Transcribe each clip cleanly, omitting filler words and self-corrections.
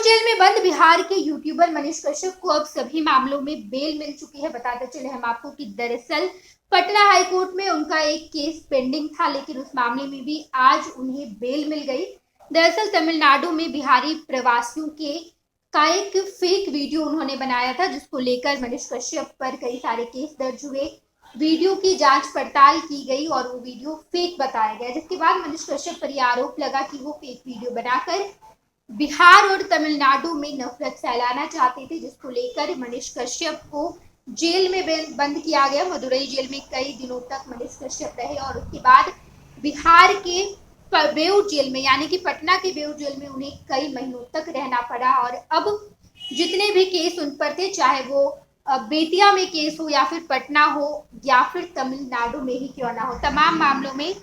Jail में बंद बिहार के यूट्यूबर मनीष कश्यप को अब सभी मामलों में बेल मिल चुकी है। बताते चले हम आपको कि दरअसल पटना हाईकोर्ट में उनका एक केस पेंडिंग था, लेकिन उस मामले में भी आज उन्हें बेल मिल गई। दरअसल तमिलनाडु में बिहारी प्रवासियों के का एक फेक वीडियो उन्होंने बनाया था, जिसको लेकर मनीष कश्यप पर कई सारे केस दर्ज हुए। वीडियो की जांच पड़ताल की गई और वो वीडियो फेक बताया गया, जिसके बाद मनीष कश्यप पर यह आरोप लगा कि वो फेक वीडियो बनाकर बिहार और तमिलनाडु में नफरत फैलाना चाहते थे, जिसको लेकर मनीष कश्यप को जेल में बंद किया गया। मदुरई जेल में कई दिनों तक मनीष कश्यप रहे और उसके बाद बिहार के बेऊर जेल में, यानी कि पटना के बेऊर जेल में उन्हें कई महीनों तक रहना पड़ा। और अब जितने भी केस उन पर थे, चाहे वो बेतिया में केस हो या फिर पटना हो या फिर तमिलनाडु में ही क्यों ना हो, तमाम मामलों में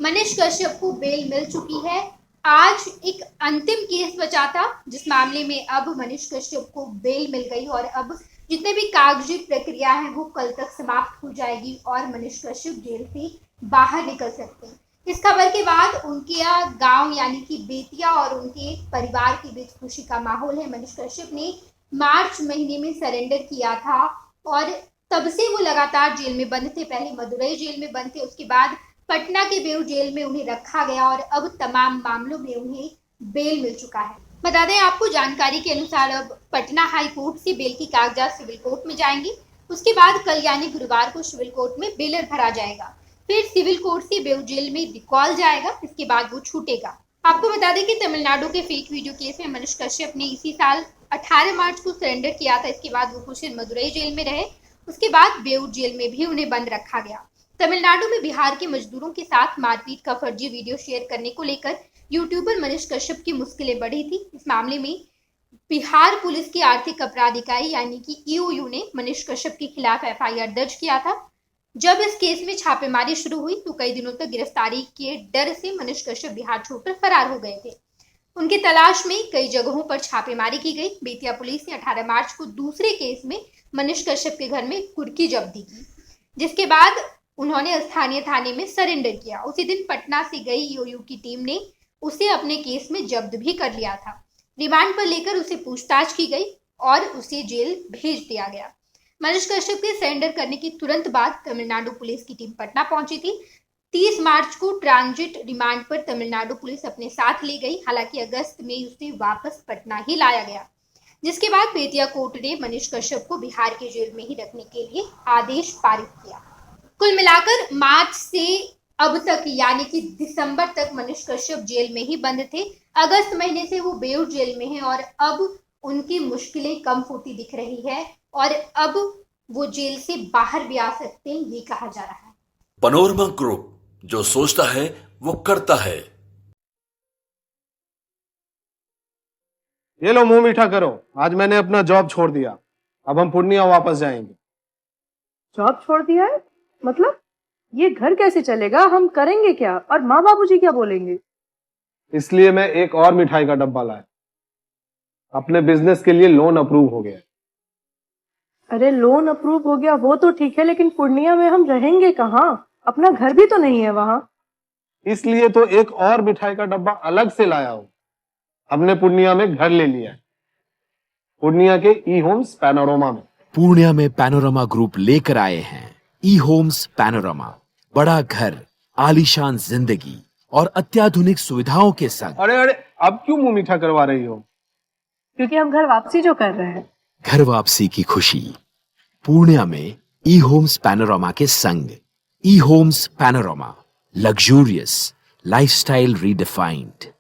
मनीष कश्यप को बेल मिल चुकी है। आज एक अंतिम केस बचा था, जिस मामले में अब मनीष कश्यप को बेल मिल गई और अब जितने भी कागजी प्रक्रिया है वो कल तक समाप्त हो जाएगी और मनीष कश्यप जेल से बाहर निकल सकते हैं। इस खबर के बाद उनके गांव यानी कि बेतिया और उनके परिवार के बीच खुशी का माहौल है। मनीष कश्यप ने मार्च महीने में सरेंडर किया था और तब से वो लगातार जेल में बंद थे। पहले मदुरई जेल में बंद थे, उसके बाद पटना के बेऊर जेल में उन्हें रखा गया और अब तमाम मामलों में उन्हें बेल मिल चुका है। बता दें आपको, जानकारी के अनुसार अब पटना हाई कोर्ट से बेल की कागजात सिविल कोर्ट में जाएंगी। उसके बाद कल यानी गुरुवार को सिविल कोर्ट में बेलर भरा जाएगा, फिर सिविल कोर्ट से बेऊर जेल में रिकॉल जाएगा, इसके बाद वो छूटेगा। आपको बता दें कि तमिलनाडु के फेक वीडियो केस में मनीष कश्यप ने इसी साल 18 मार्च को सरेंडर किया था। इसके बाद वो कुछ दिन मदुरई जेल में रहे, उसके बाद बेऊर जेल में भी उन्हें बंद रखा गया। तमिलनाडु में बिहार के मजदूरों के साथ मारपीट का फर्जी वीडियो शेयर करने को लेकर यूट्यूबर मनीष कश्यप की मुश्किलें बढ़ी थी। इस मामले में बिहार पुलिस की आर्थिक अपराध इकाई यानी कि ईओयू ने मनीष कश्यप के खिलाफ एफआईआर दर्ज किया था। जब इस केस में छापेमारी शुरू हुई तो कई दिनों तक गिरफ्तारी के डर से मनीष कश्यप बिहार छोड़कर फरार हो गए थे। उनकी तलाश में कई जगहों पर छापेमारी की गई। बेतिया पुलिस ने 18 मार्च को दूसरे केस में मनीष कश्यप के घर में कुर्की जब्ती की, जिसके बाद उन्होंने स्थानीय थाने में सरेंडर किया। उसी दिन पटना से गई ईओयू की टीम ने उसे अपने केस में जब्त भी कर लिया था। रिमांड पर लेकर उसे पूछताछ की गई और उसे जेल भेज दिया गया। मनीष कश्यप के सरेंडर करने के तुरंत बाद तमिलनाडु पुलिस की टीम पटना पहुंची थी। 30 मार्च को ट्रांजिट रिमांड पर तमिलनाडु पुलिस अपने साथ ले गई। हालांकि अगस्त में उसे वापस पटना ही लाया गया, जिसके बाद बेतिया कोर्ट ने मनीष कश्यप को बिहार के जेल में ही रखने के लिए आदेश पारित किया। कुल मिलाकर मार्च से अब तक यानी कि दिसंबर तक मनीष कश्यप जेल में ही बंद थे। अगस्त महीने से वो बेऊर जेल में हैं और अब उनकी मुश्किलें कम होती दिख रही है और अब वो जेल से बाहर भी आ सकते हैं, ये कहा जा रहा है। पैनोरमा ग्रुप, जो सोचता है वो करता है। ये लो मुंह मीठा करो, आज मैंने अपना जॉब छोड़ दिया। अब हम पूर्णिया वापस जाएंगे। जॉब छोड़ दिया है? मतलब ये घर कैसे चलेगा? हम करेंगे क्या और माँ बाबूजी क्या बोलेंगे? इसलिए मैं एक और मिठाई का डब्बा लाया। अपने बिजनेस के लिए लोन अप्रूव हो गया। अरे लोन अप्रूव हो गया वो तो ठीक है, लेकिन पूर्णिया में हम रहेंगे कहाँ? अपना घर भी तो नहीं है वहाँ। इसलिए तो एक और मिठाई का डब्बा अलग से लाया हूँ। हमने पूर्णिया में घर ले लिया है, पूर्णिया के ई होम्स पैनोरमा में। पूर्णिया में पैनोरमा ग्रुप लेकर आए हैं ई होम्स पैनोरमा। बड़ा घर, आलीशान जिंदगी और अत्याधुनिक सुविधाओं के संग। अरे अरे, अब क्यों मुंह मीठा करवा रही हो? क्योंकि हम घर वापसी जो कर रहे हैं। घर वापसी की खुशी पूर्णिया में ई होम्स पैनोरमा के संग। E homes panorama, luxurious lifestyle redefined.